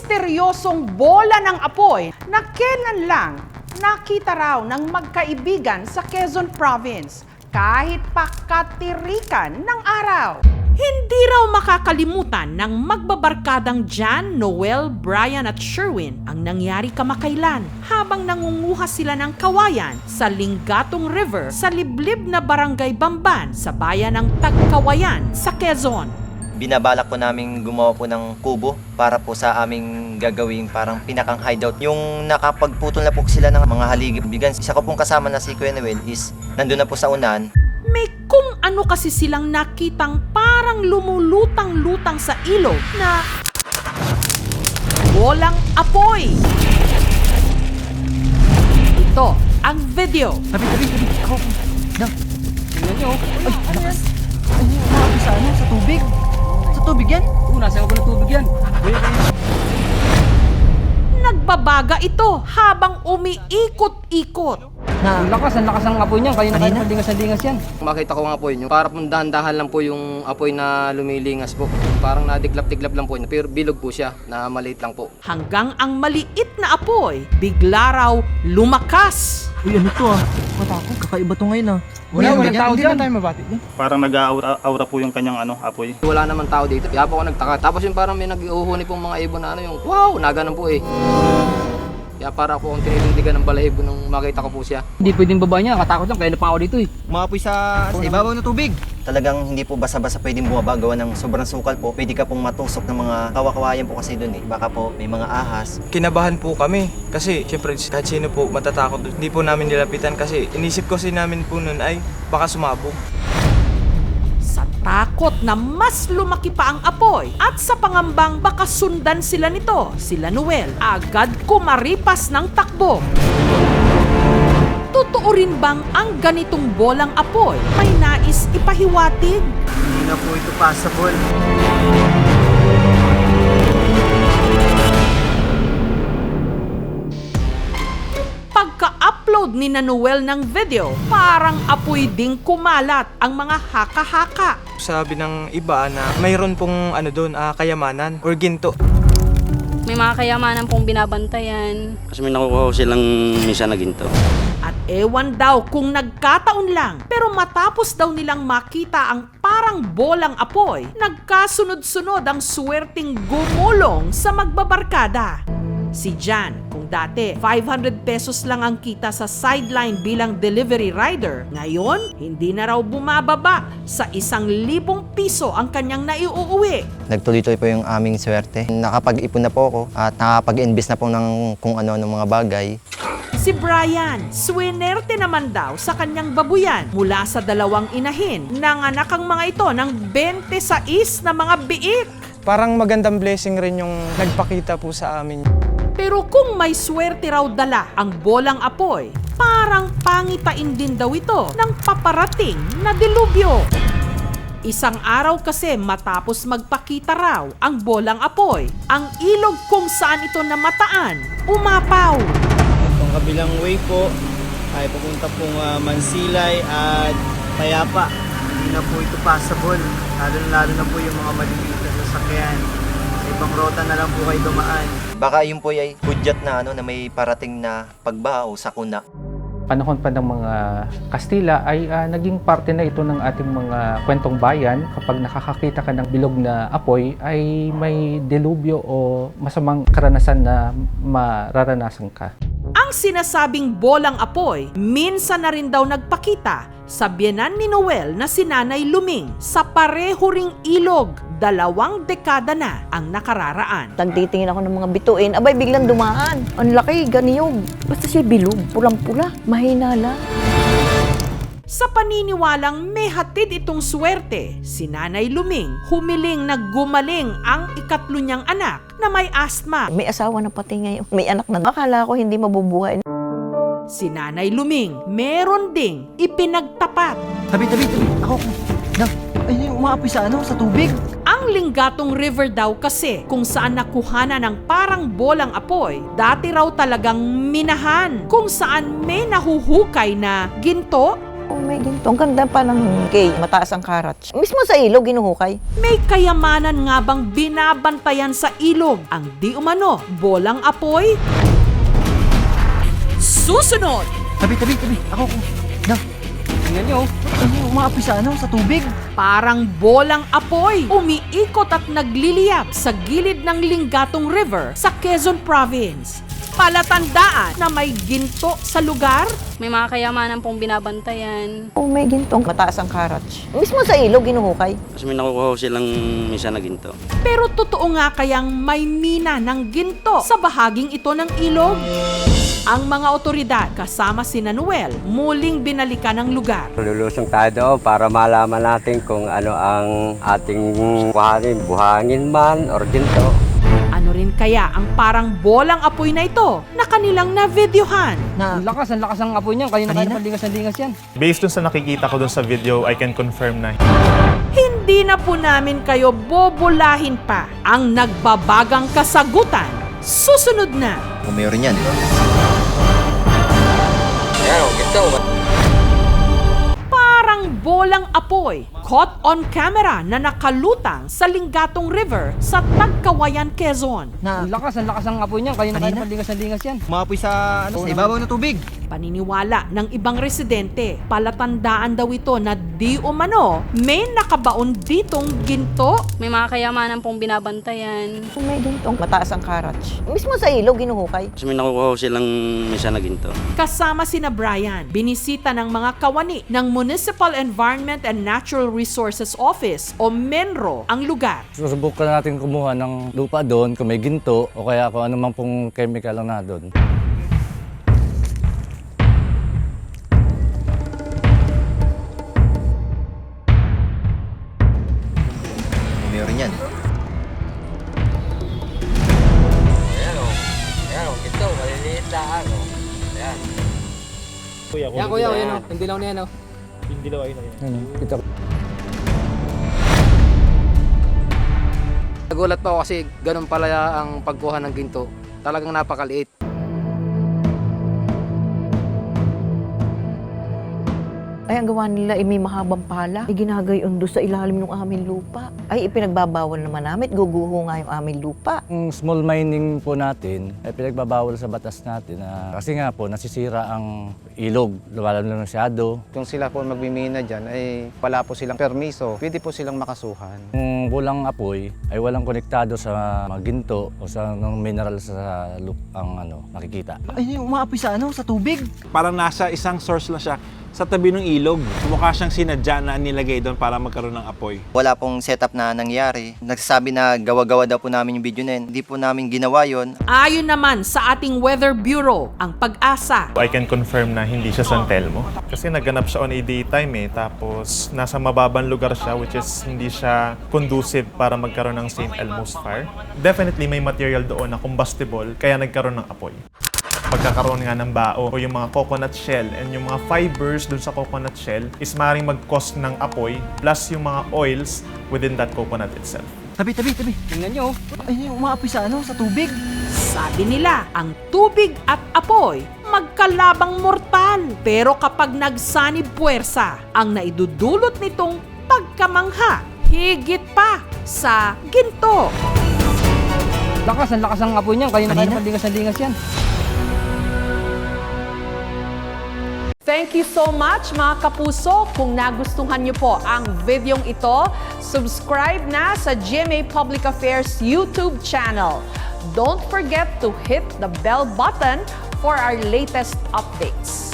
misteryosong bola ng apoy na kailan lang nakita raw ng magkaibigan sa Quezon Province kahit pa katirikan ng araw. Hindi raw makakalimutan ng magbabarkadang Jan, Noel, Brian at Sherwin ang nangyari kamakailan habang nangunguha sila ng kawayan sa Lingatong River sa liblib na barangay Bamban sa bayan ng Tagkawayan sa Quezon. Binabalak po namin gumawa po ng kubo para po sa aming gagawing parang pinakang hideout. Yung nakapagputol na po sila ng mga haligi-bigan. Isa ko pong kasama na si Kuya Noel is nandun na po sa unahan. May kung ano kasi silang nakitang parang lumulutang-lutang sa ilog na bolang apoy. Ito ang video. Tabi. Ako. Dang. Tingnan nyo. Ay, ano yan? Ano yung umakapit sa ano? Sa tubig? Sa tubig yan? Oo, nasa ako ng tubig yan. Nagbabaga ito habang umiikot-ikot. Ang lakas ng apoy niyan. Kanina lingas yan. Makita ko nga po yun. Para pong dahan-dahan lang po yung apoy na lumilingas po. Parang nadiglap-diglap lang po yun. Pero bilog po siya, na maliit lang po. Hanggang ang maliit na apoy, bigla raw lumakas. Uy, ano to ah? Matakot. Kakaiba to ngayon ah. Walang tao dyan. Parang nag-aura po yung kanyang apoy. Wala naman tao dito. Kaya po ako nagtaka. Tapos yung parang may nag-uuhuni pong mga ibon na yung wow, naganon po eh. Kaya para ako ang tinitindigan ng balahibo nung makita ko po siya. Hindi pwedeng baba niya. Katakot lang. Kaya na pa ako dito eh. Umapoy sa ibabaw ng tubig. Talagang hindi po basa-basa pwedeng bumaba gawa ng sobrang sukal po. Pwede ka pong matusok ng mga kawakawayan po kasi doon eh. Baka po may mga ahas. Kinabahan po kami kasi syempre kahit sino po matatakot. Hindi po namin nilapitan kasi inisip ko namin po noon ay baka sumabog. Sa takot na mas lumaki pa ang apoy at sa pangambang baka sundan sila nito, sila Noel, agad kumaripas ng takbo. Totoo rin bang ang ganitong bolang apoy may nais ipahiwatig? Hindi na po ito possible. Pagka-upload ni Noel ng video, parang apoy ding kumalat ang mga haka-haka. Sabi ng iba na mayroon pong doon, kayamanan or ginto. May mga kayamanan pong binabantayan. Kasi may nakukuha silang minsan na ginto. At ewan daw kung nagkataon lang, pero matapos daw nilang makita ang parang bolang apoy, nagkasunod-sunod ang swerteng gumulong sa magbabarkada. Si Jan, kung dati 500 pesos lang ang kita sa sideline bilang delivery rider, ngayon hindi na raw bumababa sa 1,000 piso ang kanyang naiuuwi. Nagtuloy-tuloy po yung aming swerte. Nakapag-ipon na po ako at nakapag-invest na po ng kung ano ng mga bagay. Si Brian, swinerte naman daw sa kanyang babuyan mula sa 2 inahin. Nanganak ang mga ito ng 26 na mga biik. Parang magandang blessing rin yung nagpakita po sa amin. Pero kung may swerte raw dala ang bolang apoy, parang pangitain din daw ito ng paparating na dilubyo. Isang araw kasi matapos magpakita raw ang bolang apoy, ang ilog kung saan ito namataan, umapaw. Itong kabilang way po ay pupunta pong Mansilay at Payapa. Hindi na po ito possible. Lalo na po yung mga maliliit na sasakyan. Sa ibang rota na lang po kayo dumaan. Baka yun po ay hudyat na na may parating na pagbaha o sakuna. Panahon pa ng mga Kastila ay naging parte na ito ng ating mga kwentong bayan. Kapag nakakakita ka ng bilog na apoy ay may delubyo o masamang karanasan na mararanasan ka. Ang sinasabing bolang apoy, minsan na rin daw nagpakita sa biyenan ni Noel na si Nanay Luming sa pareho ring ilog. 2 dekada na ang nakararaan. Nagtitingin ako ng mga bituin, abay biglang dumaan. Ang laki, ganiyog. Basta siya bilog, pulang-pula, mahina lang. Sa paniniwalang may hatid itong swerte, si Nanay Luming humiling na gumaling ang 3 niyang anak na may asthma. May asawa na pati ngayon, may anak na. Akala ko hindi mabubuhay. Si Nanay Luming meron ding ipinagtapat. Tabi. Ako. Dang. Ay, yung umaapoy sa ano? Sa tubig? Ang Lingatong River daw kasi kung saan nakuhana ng parang bolang apoy, dati raw talagang minahan kung saan may nahuhukay na ginto, Oh, may ginto. Ang ganda pa ng cake. Mataas ang karat. Mismo sa ilog, ginuhukay. May kayamanan nga bang binabantayan sa ilog ang di umano bolang apoy? Susunod! Tabi. Ako. Na. Tingnan nyo. Umaapoy sa sa tubig. Parang bolang apoy, umiikot at nagliliyab sa gilid ng Lingatong River sa Quezon Province. Palatandaan na may ginto sa lugar? May mga kayamanan pong binabantayan. Oh, may ginto. Mataas ang karat. Mismo sa ilog, ginuhukay. Kasi may nakukuha ko silang minsan na ginto. Pero totoo nga kayang may mina ng ginto sa bahaging ito ng ilog? Ang mga otoridad kasama si Noel muling binalikan ang lugar. Lulusong tayo doon para malaman natin kung ano ang ating kuhanin, buhangin man or ginto. Ano rin kaya ang parang bolang apoy na ito na kanilang na-videohan? Ang lakas ang apoy niyan. Kanina ligas yan. Based dun sa nakikita ko dun sa video, I can confirm na Hindi na po namin kayo bobolahin pa ang nagbabagang kasagutan. Susunod na! Kung mayroon yan. Parang bolang apoy, caught on camera na nakalutang sa Lingatong River sa Tagkawayan, Quezon. Ang lakas ang apoy niyan. Kanina ligas yan. Umaapoy sa ibabaw ng tubig. Paniniwala ng ibang residente, palatandaan daw ito na di umano may nakabaon ditong ginto. May mga kayamanan pong binabantayan. Oh, may ginto. Mataas ang karat. Mismo sa ilog, ginuhukay. Kasi may nakukuha ko silang minsan na ginto. Kasama sina Brian, binisita ng mga kawani ng Municipal Environment and Natural Resources Office o MENRO ang lugar. Susubukan natin kumuha ng lupa doon kung may ginto o kaya kung ano man pong chemical na doon. Mayroon yan. Ito, maliliit lang. Ayan. Kuya, yan o. Yung dilaw na yan o. yung dilaw ayun. Ito. Nagulat pa ako kasi ganun pala ang pagkuha ng ginto. Talagang napakaliit. Ay, ang gawa nila ay may mahabang pala. Ay, ginagayon doon sa ilalim ng aming lupa. Ay, ipinagbabawal naman namin. Guguho nga yung aming lupa. Ang small mining po natin ay pinagbabawal sa batas natin kasi nga po nasisira ang ilog, lumalalo na masyado. Kung sila po magmimina dyan ay wala po silang permiso, pwede po silang makasuhan. Kung walang apoy ay walang konektado sa mga ginto o sa mineral sa ang nakikita. Ay, umaapoy sa sa tubig. Parang nasa isang source lang siya sa tabi ng ilog. Mukha siyang sinadya na nilagay doon para magkaroon ng apoy. Wala pong setup na nangyari. Nagsasabi na gawa-gawa daw po namin yung video na yun. Hindi po namin ginawa yun. Ayon naman sa ating Weather Bureau, ang Pag-asa. I can confirm na hindi siya San Telmo. Kasi naganap siya on a daytime tapos nasa mababang lugar siya which is hindi siya conducive para magkaroon ng St. Elmo's fire. Definitely may material doon na combustible kaya nagkaroon ng apoy. Pagkakaroon nga ng bao o yung mga coconut shell and yung mga fibers dun sa coconut shell is maaaring mag-cause ng apoy plus yung mga oils within that coconut itself. Tabi. Tingnan nyo. Ay, umaapoy sa tubig. Sabi nila, ang tubig at apoy magkalabang mortal. Pero kapag nagsanib puwersa, ang naidudulot nitong pagkamangha, higit pa sa ginto. Lakas ang apoy niyan. Kanina ligas yan. Thank you so much mga kapuso. Kung nagustuhan niyo po ang videong ito, subscribe na sa GMA Public Affairs YouTube channel. Don't forget to hit the bell button for our latest updates.